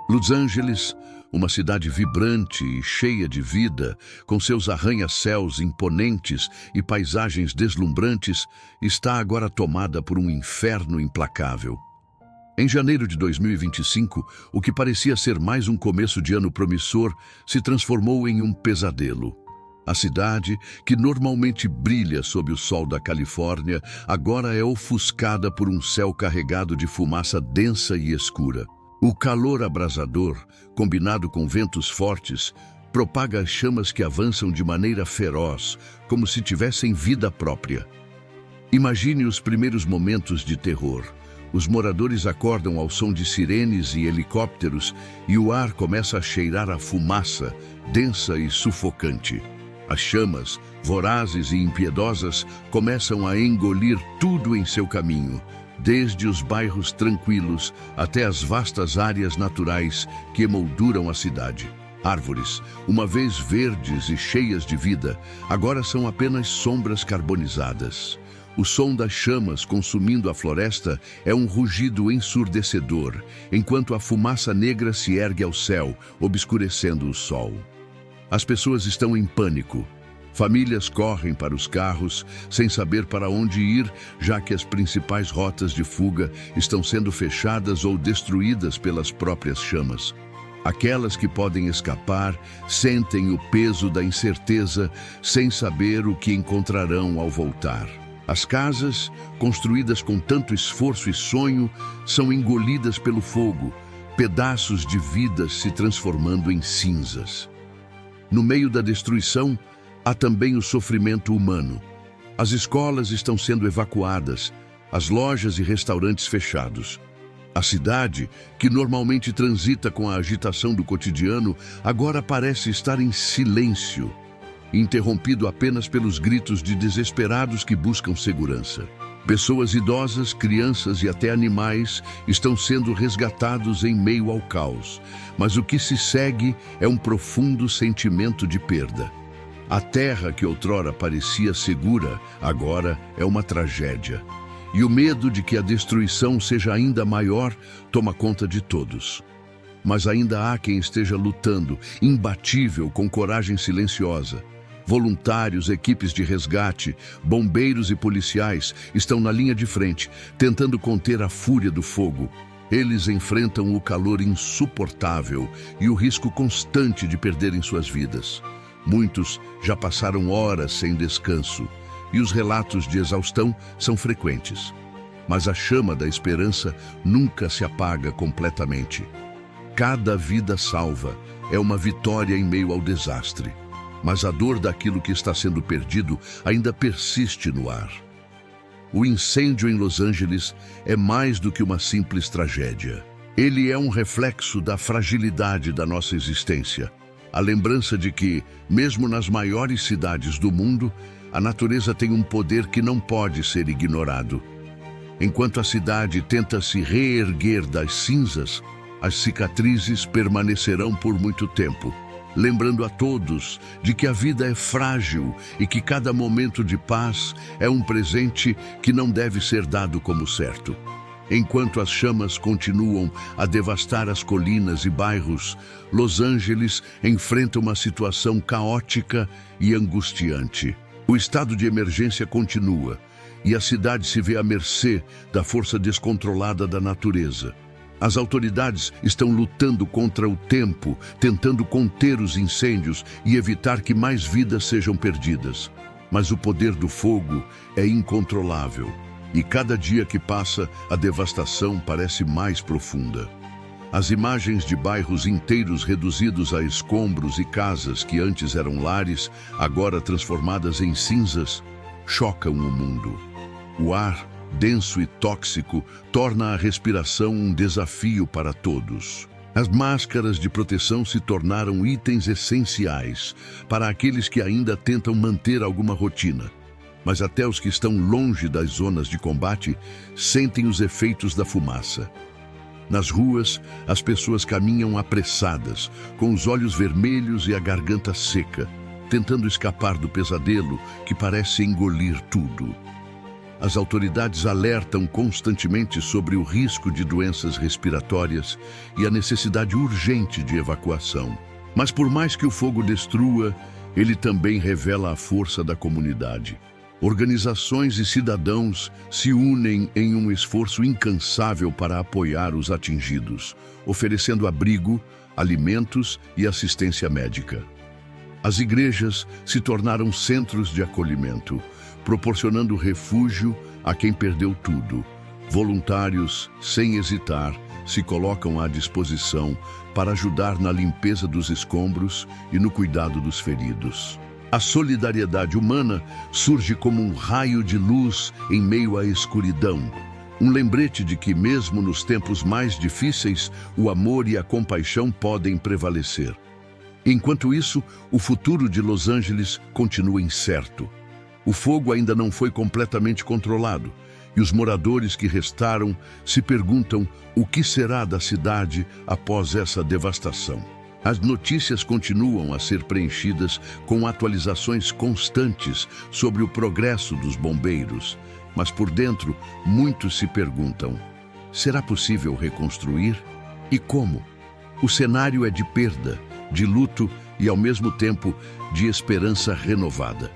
Los Angeles, uma cidade vibrante e cheia de vida, com seus arranha-céus imponentes e paisagens deslumbrantes, está agora tomada por um inferno implacável. Em janeiro de 2025, o que parecia ser mais um começo de ano promissor se transformou em um pesadelo. A cidade, que normalmente brilha sob o sol da Califórnia, agora é ofuscada por um céu carregado de fumaça densa e escura. O calor abrasador, combinado com ventos fortes, propaga as chamas que avançam de maneira feroz, como se tivessem vida própria. Imagine os primeiros momentos de terror. Os moradores acordam ao som de sirenes e helicópteros e o ar começa a cheirar a fumaça, densa e sufocante. As chamas, vorazes e impiedosas, começam a engolir tudo em seu caminho, desde os bairros tranquilos até as vastas áreas naturais que emolduram a cidade. Árvores, uma vez verdes e cheias de vida, agora são apenas sombras carbonizadas. O som das chamas consumindo a floresta é um rugido ensurdecedor, enquanto a fumaça negra se ergue ao céu, obscurecendo o sol. As pessoas estão em pânico. Famílias correm para os carros, sem saber para onde ir, já que as principais rotas de fuga estão sendo fechadas ou destruídas pelas próprias chamas. Aquelas que podem escapar sentem o peso da incerteza, sem saber o que encontrarão ao voltar. As casas, construídas com tanto esforço e sonho, são engolidas pelo fogo, pedaços de vidas se transformando em cinzas. No meio da destruição, há também o sofrimento humano. As escolas estão sendo evacuadas, as lojas e restaurantes fechados. A cidade, que normalmente transita com a agitação do cotidiano, agora parece estar em silêncio, interrompido apenas pelos gritos de desesperados que buscam segurança. Pessoas idosas, crianças e até animais estão sendo resgatados em meio ao caos, mas o que se segue é um profundo sentimento de perda. A terra que outrora parecia segura, agora é uma tragédia. E o medo de que a destruição seja ainda maior toma conta de todos. Mas ainda há quem esteja lutando, imbatível, com coragem silenciosa. Voluntários, equipes de resgate, bombeiros e policiais estão na linha de frente, tentando conter a fúria do fogo. Eles enfrentam o calor insuportável e o risco constante de perderem suas vidas. Muitos já passaram horas sem descanso e os relatos de exaustão são frequentes. Mas a chama da esperança nunca se apaga completamente. Cada vida salva é uma vitória em meio ao desastre. Mas a dor daquilo que está sendo perdido ainda persiste no ar. O incêndio em Los Angeles é mais do que uma simples tragédia. Ele é um reflexo da fragilidade da nossa existência. A lembrança de que, mesmo nas maiores cidades do mundo, a natureza tem um poder que não pode ser ignorado. Enquanto a cidade tenta se reerguer das cinzas, as cicatrizes permanecerão por muito tempo, lembrando a todos de que a vida é frágil e que cada momento de paz é um presente que não deve ser dado como certo. Enquanto as chamas continuam a devastar as colinas e bairros, Los Angeles enfrenta uma situação caótica e angustiante. O estado de emergência continua e a cidade se vê à mercê da força descontrolada da natureza. As autoridades estão lutando contra o tempo, tentando conter os incêndios e evitar que mais vidas sejam perdidas. Mas o poder do fogo é incontrolável. E cada dia que passa, a devastação parece mais profunda. As imagens de bairros inteiros reduzidos a escombros e casas que antes eram lares, agora transformadas em cinzas, chocam o mundo. O ar, denso e tóxico, torna a respiração um desafio para todos. As máscaras de proteção se tornaram itens essenciais para aqueles que ainda tentam manter alguma rotina. Mas até os que estão longe das zonas de combate sentem os efeitos da fumaça. Nas ruas, as pessoas caminham apressadas, com os olhos vermelhos e a garganta seca, tentando escapar do pesadelo que parece engolir tudo. as autoridades alertam constantemente sobre o risco de doenças respiratórias e a necessidade urgente de evacuação. Mas por mais que o fogo destrua, ele também revela a força da comunidade. Organizações e cidadãos se unem em um esforço incansável para apoiar os atingidos, oferecendo abrigo, alimentos e assistência médica. As igrejas se tornaram centros de acolhimento, proporcionando refúgio a quem perdeu tudo. Voluntários, sem hesitar, se colocam à disposição para ajudar na limpeza dos escombros e no cuidado dos feridos. A solidariedade humana surge como um raio de luz em meio à escuridão, um lembrete de que, mesmo nos tempos mais difíceis, o amor e a compaixão podem prevalecer. Enquanto isso, o futuro de Los Angeles continua incerto. O fogo ainda não foi completamente controlado, e os moradores que restaram se perguntam o que será da cidade após essa devastação. As notícias continuam a ser preenchidas com atualizações constantes sobre o progresso dos bombeiros, mas por dentro muitos se perguntam: será possível reconstruir? E como? O cenário é de perda, de luto e, ao mesmo tempo, de esperança renovada.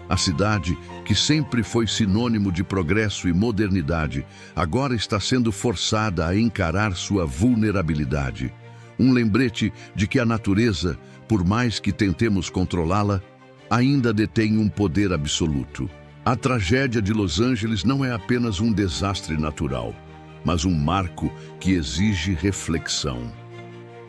A cidade, que sempre foi sinônimo de progresso e modernidade, agora está sendo forçada a encarar sua vulnerabilidade. Um lembrete de que a natureza, por mais que tentemos controlá-la, ainda detém um poder absoluto. A tragédia de Los Angeles não é apenas um desastre natural, mas um marco que exige reflexão.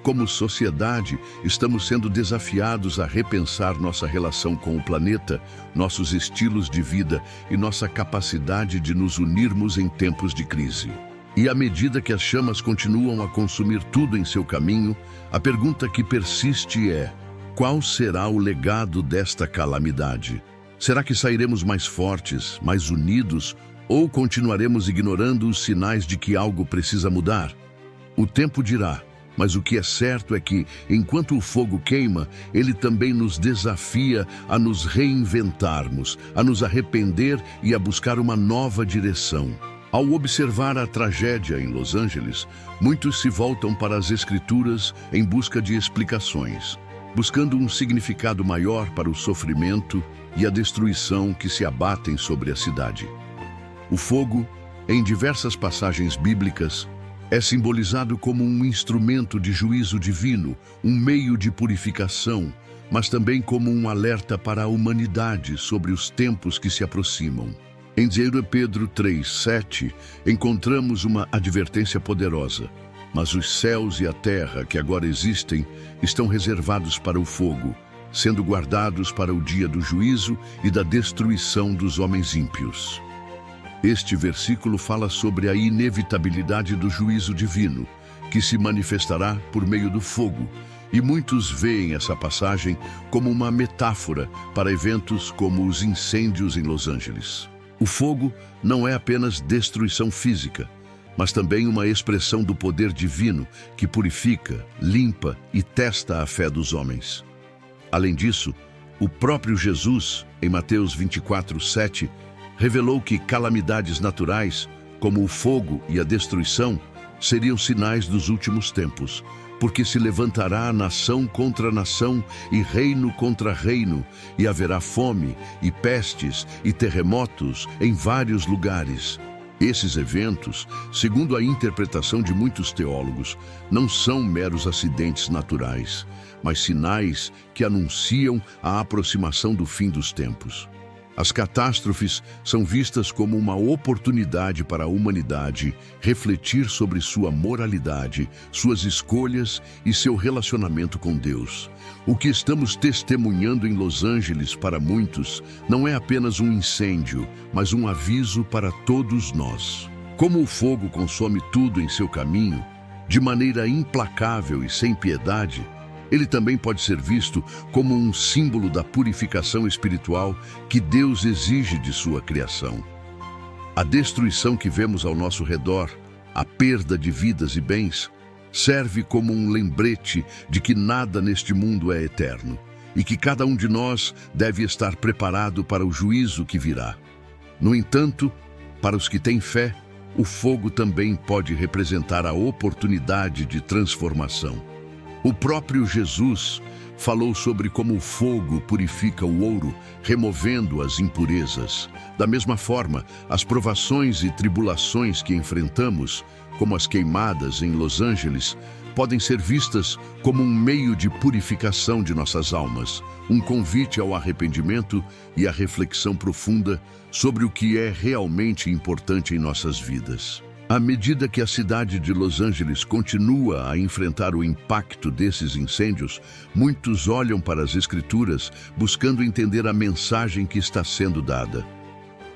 Como sociedade, estamos sendo desafiados a repensar nossa relação com o planeta, nossos estilos de vida e nossa capacidade de nos unirmos em tempos de crise. E à medida que as chamas continuam a consumir tudo em seu caminho, a pergunta que persiste é: qual será o legado desta calamidade? Será que sairemos mais fortes, mais unidos, ou continuaremos ignorando os sinais de que algo precisa mudar? O tempo dirá. Mas o que é certo é que, enquanto o fogo queima, ele também nos desafia a nos reinventarmos, a nos arrepender e a buscar uma nova direção. Ao observar a tragédia em Los Angeles, muitos se voltam para as Escrituras em busca de explicações, buscando um significado maior para o sofrimento e a destruição que se abatem sobre a cidade. O fogo, em diversas passagens bíblicas, é simbolizado como um instrumento de juízo divino, um meio de purificação, mas também como um alerta para a humanidade sobre os tempos que se aproximam. Em 2 Pedro 3:7, encontramos uma advertência poderosa. Mas os céus e a terra que agora existem estão reservados para o fogo, sendo guardados para o dia do juízo e da destruição dos homens ímpios. Este versículo fala sobre a inevitabilidade do juízo divino, que se manifestará por meio do fogo, e muitos veem essa passagem como uma metáfora para eventos como os incêndios em Los Angeles. O fogo não é apenas destruição física, mas também uma expressão do poder divino que purifica, limpa e testa a fé dos homens. Além disso, o próprio Jesus, em Mateus 24:7, revelou que calamidades naturais, como o fogo e a destruição, seriam sinais dos últimos tempos, porque se levantará nação contra nação e reino contra reino, e haverá fome, e pestes, e terremotos em vários lugares. Esses eventos, segundo a interpretação de muitos teólogos, não são meros acidentes naturais, mas sinais que anunciam a aproximação do fim dos tempos. As catástrofes são vistas como uma oportunidade para a humanidade refletir sobre sua moralidade, suas escolhas e seu relacionamento com Deus. O que estamos testemunhando em Los Angeles para muitos não é apenas um incêndio, mas um aviso para todos nós. Como o fogo consome tudo em seu caminho, de maneira implacável e sem piedade, ele também pode ser visto como um símbolo da purificação espiritual que Deus exige de sua criação. A destruição que vemos ao nosso redor, a perda de vidas e bens, serve como um lembrete de que nada neste mundo é eterno e que cada um de nós deve estar preparado para o juízo que virá. No entanto, Para os que têm fé, o fogo também pode representar a oportunidade de transformação. O próprio Jesus falou sobre como o fogo purifica o ouro, removendo as impurezas. Da mesma forma, as provações e tribulações que enfrentamos, como as queimadas em Los Angeles, podem ser vistas como um meio de purificação de nossas almas, um convite ao arrependimento e à reflexão profunda sobre o que é realmente importante em nossas vidas. À medida que a cidade de Los Angeles continua a enfrentar o impacto desses incêndios, muitos olham para as Escrituras buscando entender a mensagem que está sendo dada.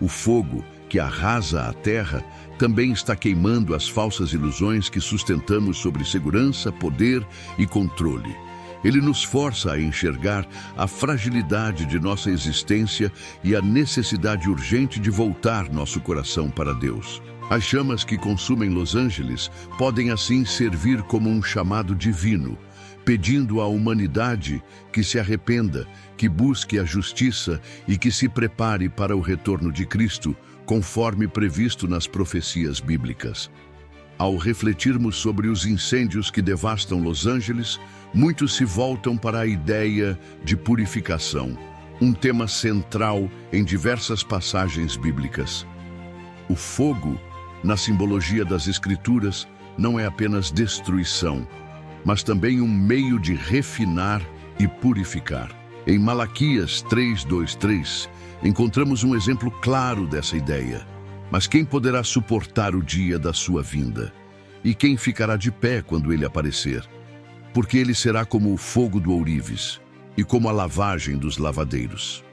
O fogo que arrasa a terra também está queimando as falsas ilusões que sustentamos sobre segurança, poder e controle. Ele nos força a enxergar a fragilidade de nossa existência e a necessidade urgente de voltar nosso coração para Deus. As chamas que consumem Los Angeles podem assim servir como um chamado divino, pedindo à humanidade que se arrependa, que busque a justiça e que se prepare para o retorno de Cristo, conforme previsto nas profecias bíblicas. Ao refletirmos sobre os incêndios que devastam Los Angeles, muitos se voltam para a ideia de purificação, um tema central em diversas passagens bíblicas. O fogo, na simbologia das Escrituras, não é apenas destruição, mas também um meio de refinar e purificar. Em Malaquias 3:2-3, encontramos um exemplo claro dessa ideia. Mas quem poderá suportar o dia da sua vinda? E quem ficará de pé quando ele aparecer? Porque ele será como o fogo do ourives e como a lavagem dos lavadeiros.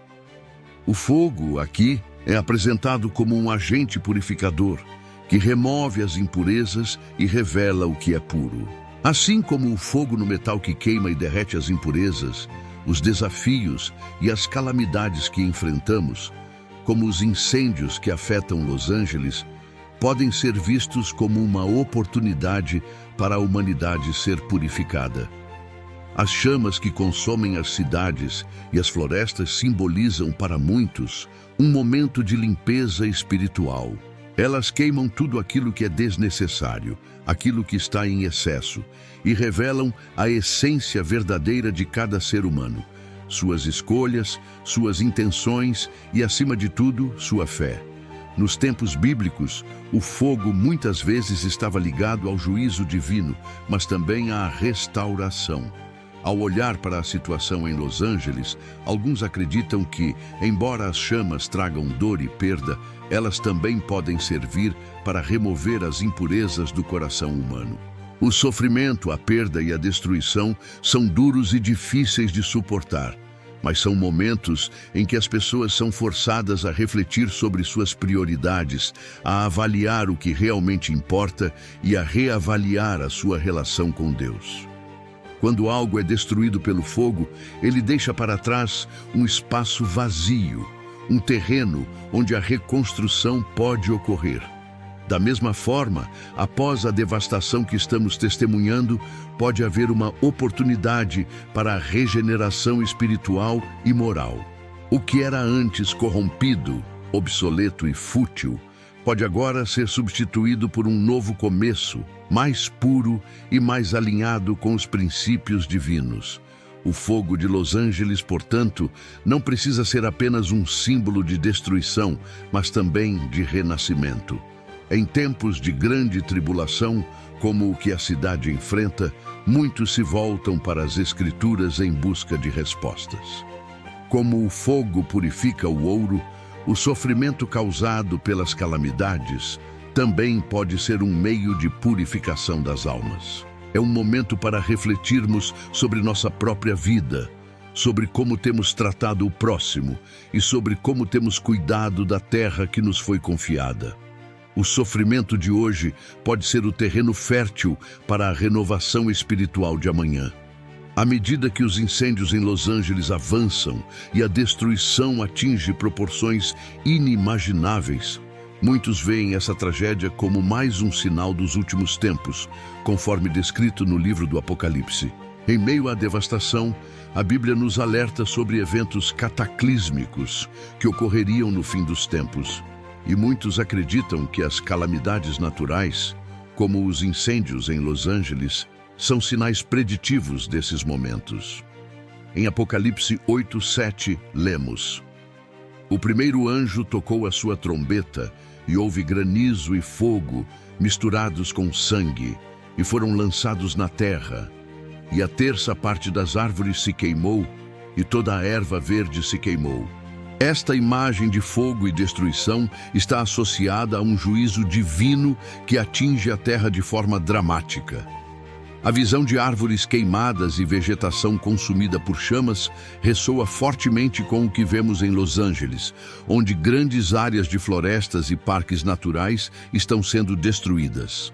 O fogo, aqui, é apresentado como um agente purificador, que remove as impurezas e revela o que é puro. Assim como o fogo no metal que queima e derrete as impurezas, os desafios e as calamidades que enfrentamos, como os incêndios que afetam Los Angeles, podem ser vistos como uma oportunidade para a humanidade ser purificada. As chamas que consomem as cidades e as florestas simbolizam para muitos um momento de limpeza espiritual. Elas queimam tudo aquilo que é desnecessário, aquilo que está em excesso, e revelam a essência verdadeira de cada ser humano, suas escolhas, suas intenções e, acima de tudo, sua fé. Nos tempos bíblicos, o fogo muitas vezes estava ligado ao juízo divino, mas também à restauração. Ao olhar para a situação em Los Angeles, alguns acreditam que, embora as chamas tragam dor e perda, elas também podem servir para remover as impurezas do coração humano. O sofrimento, a perda e a destruição são duros e difíceis de suportar, mas são momentos em que as pessoas são forçadas a refletir sobre suas prioridades, a avaliar o que realmente importa e a reavaliar a sua relação com Deus. Quando algo é destruído pelo fogo, ele deixa para trás um espaço vazio, um terreno onde a reconstrução pode ocorrer. Da mesma forma, após a devastação que estamos testemunhando, pode haver uma oportunidade para a regeneração espiritual e moral. O que era antes corrompido, obsoleto e fútil, pode agora ser substituído por um novo começo, mais puro e mais alinhado com os princípios divinos. O fogo de Los Angeles, portanto, não precisa ser apenas um símbolo de destruição, mas também de renascimento. Em tempos de grande tribulação, como o que a cidade enfrenta, muitos se voltam para as Escrituras em busca de respostas. Como o fogo purifica o ouro, o sofrimento causado pelas calamidades também pode ser um meio de purificação das almas. É um momento para refletirmos sobre nossa própria vida, sobre como temos tratado o próximo e sobre como temos cuidado da terra que nos foi confiada. O sofrimento de hoje pode ser o terreno fértil para a renovação espiritual de amanhã. À medida que os incêndios em Los Angeles avançam e a destruição atinge proporções inimagináveis, muitos veem essa tragédia como mais um sinal dos últimos tempos, conforme descrito no livro do Apocalipse. Em meio à devastação, a Bíblia nos alerta sobre eventos cataclísmicos que ocorreriam no fim dos tempos. E muitos acreditam que as calamidades naturais, como os incêndios em Los Angeles, são sinais preditivos desses momentos. Em Apocalipse 8:7, lemos: O primeiro anjo tocou a sua trombeta, e houve granizo e fogo misturados com sangue, e foram lançados na terra. E a terça parte das árvores se queimou, e toda a erva verde se queimou. Esta imagem de fogo e destruição está associada a um juízo divino que atinge a terra de forma dramática. A visão de árvores queimadas e vegetação consumida por chamas ressoa fortemente com o que vemos em Los Angeles, onde grandes áreas de florestas e parques naturais estão sendo destruídas.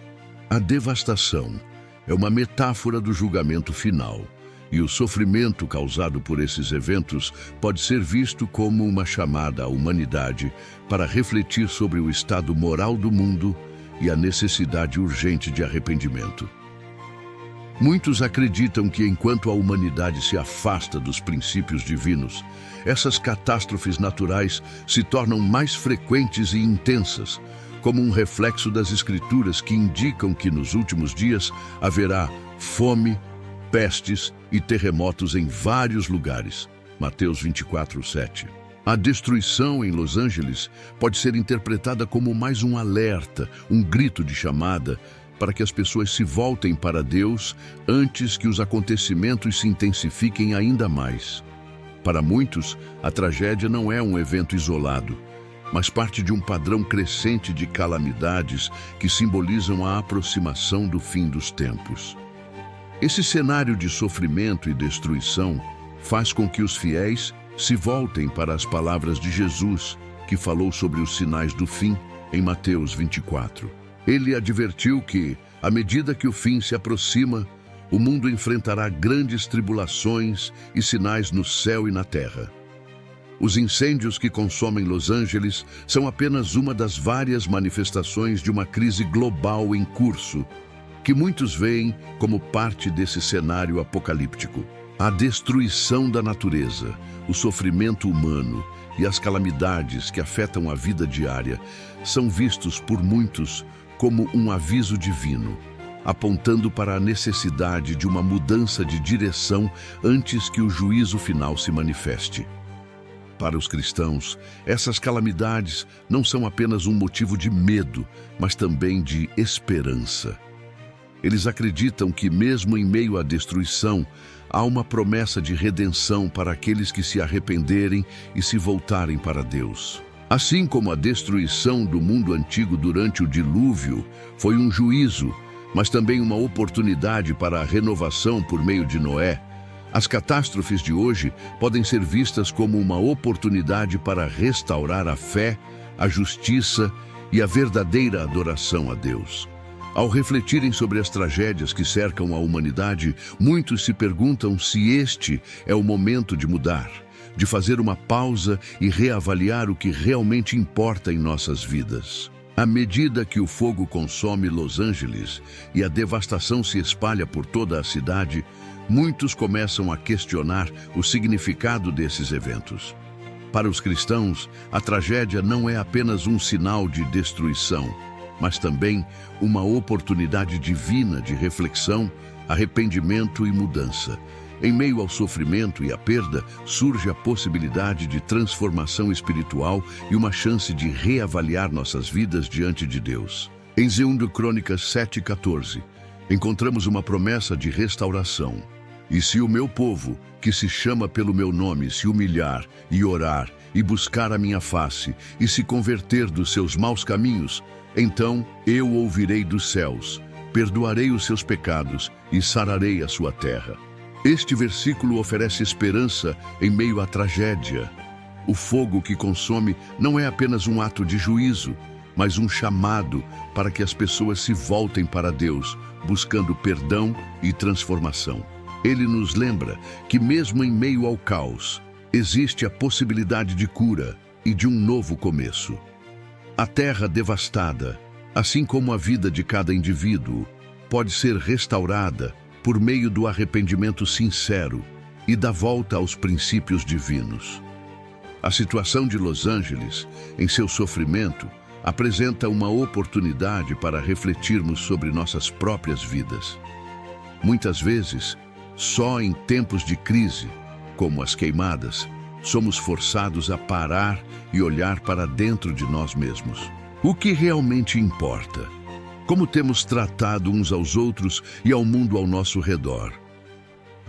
A devastação é uma metáfora do julgamento final, e o sofrimento causado por esses eventos pode ser visto como uma chamada à humanidade para refletir sobre o estado moral do mundo e a necessidade urgente de arrependimento. Muitos acreditam que enquanto a humanidade se afasta dos princípios divinos, essas catástrofes naturais se tornam mais frequentes e intensas, como um reflexo das Escrituras que indicam que nos últimos dias haverá fome, pestes e terremotos em vários lugares. Mateus 24:7. A destruição em Los Angeles pode ser interpretada como mais um alerta, um grito de chamada, para que as pessoas se voltem para Deus antes que os acontecimentos se intensifiquem ainda mais. Para muitos, a tragédia não é um evento isolado, mas parte de um padrão crescente de calamidades que simbolizam a aproximação do fim dos tempos. Esse cenário de sofrimento e destruição faz com que os fiéis se voltem para as palavras de Jesus, que falou sobre os sinais do fim em Mateus 24. Ele advertiu que, à medida que o fim se aproxima, o mundo enfrentará grandes tribulações e sinais no céu e na terra. Os incêndios que consomem Los Angeles são apenas uma das várias manifestações de uma crise global em curso, que muitos veem como parte desse cenário apocalíptico. A destruição da natureza, o sofrimento humano e as calamidades que afetam a vida diária são vistos por muitos como um aviso divino, apontando para a necessidade de uma mudança de direção antes que o juízo final se manifeste. Para os cristãos, essas calamidades não são apenas um motivo de medo, mas também de esperança. Eles acreditam que, mesmo em meio à destruição, há uma promessa de redenção para aqueles que se arrependerem e se voltarem para Deus. Assim como a destruição do mundo antigo durante o dilúvio foi um juízo, mas também uma oportunidade para a renovação por meio de Noé, as catástrofes de hoje podem ser vistas como uma oportunidade para restaurar a fé, a justiça e a verdadeira adoração a Deus. Ao refletirem sobre as tragédias que cercam a humanidade, muitos se perguntam se este é o momento de mudar, de fazer uma pausa e reavaliar o que realmente importa em nossas vidas. À medida que o fogo consome Los Angeles e a devastação se espalha por toda a cidade, muitos começam a questionar o significado desses eventos. Para os cristãos, a tragédia não é apenas um sinal de destruição, mas também uma oportunidade divina de reflexão, arrependimento e mudança. Em meio ao sofrimento e à perda, surge a possibilidade de transformação espiritual e uma chance de reavaliar nossas vidas diante de Deus. Em 2 Crônicas 7:14, encontramos uma promessa de restauração. E se o meu povo, que se chama pelo meu nome, se humilhar e orar e buscar a minha face e se converter dos seus maus caminhos, então eu ouvirei dos céus, perdoarei os seus pecados e sararei a sua terra. Este versículo oferece esperança em meio à tragédia. O fogo que consome não é apenas um ato de juízo, mas um chamado para que as pessoas se voltem para Deus, buscando perdão e transformação. Ele nos lembra que mesmo em meio ao caos, existe a possibilidade de cura e de um novo começo. A terra devastada, assim como a vida de cada indivíduo, pode ser restaurada por meio do arrependimento sincero e da volta aos princípios divinos. A situação de Los Angeles, em seu sofrimento, apresenta uma oportunidade para refletirmos sobre nossas próprias vidas. Muitas vezes, só em tempos de crise, como as queimadas, somos forçados a parar e olhar para dentro de nós mesmos. O que realmente importa? Como temos tratado uns aos outros e ao mundo ao nosso redor?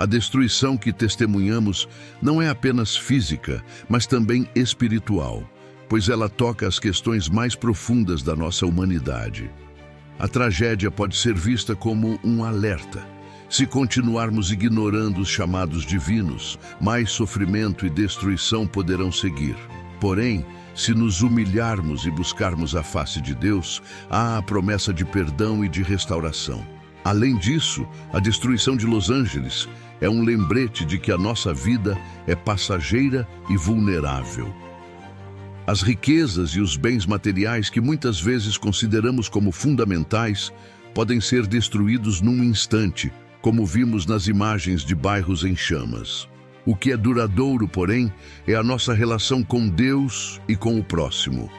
A destruição que testemunhamos não é apenas física, mas também espiritual, pois ela toca as questões mais profundas da nossa humanidade. A tragédia pode ser vista como um alerta. Se continuarmos ignorando os chamados divinos, mais sofrimento e destruição poderão seguir. Porém, se nos humilharmos e buscarmos a face de Deus, há a promessa de perdão e de restauração. Além disso, a destruição de Los Angeles é um lembrete de que a nossa vida é passageira e vulnerável. As riquezas e os bens materiais que muitas vezes consideramos como fundamentais podem ser destruídos num instante, como vimos nas imagens de bairros em chamas. O que é duradouro, porém, é a nossa relação com Deus e com o próximo.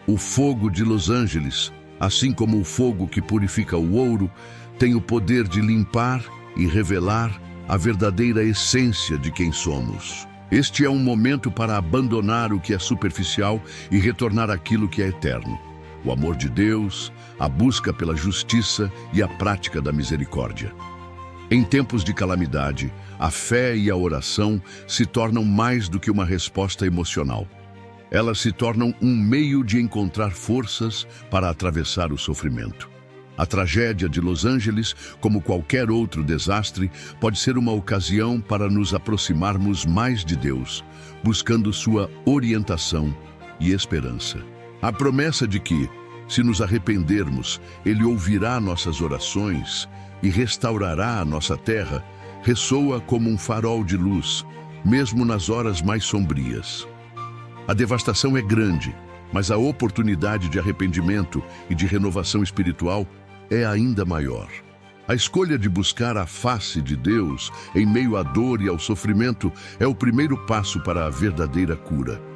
O fogo de Los Angeles, assim como o fogo que purifica o ouro, tem o poder de limpar e revelar a verdadeira essência de quem somos. Este é um momento para abandonar o que é superficial e retornar àquilo que é eterno. O amor de Deus, a busca pela justiça e a prática da misericórdia. Em tempos de calamidade, a fé e a oração se tornam mais do que uma resposta emocional. Elas se tornam um meio de encontrar forças para atravessar o sofrimento. A tragédia de Los Angeles, como qualquer outro desastre, pode ser uma ocasião para nos aproximarmos mais de Deus, buscando sua orientação e esperança. A promessa de que, se nos arrependermos, Ele ouvirá nossas orações e restaurará a nossa terra, ressoa como um farol de luz, mesmo nas horas mais sombrias. A devastação é grande, mas a oportunidade de arrependimento e de renovação espiritual é ainda maior. A escolha de buscar a face de Deus em meio à dor e ao sofrimento é o primeiro passo para a verdadeira cura.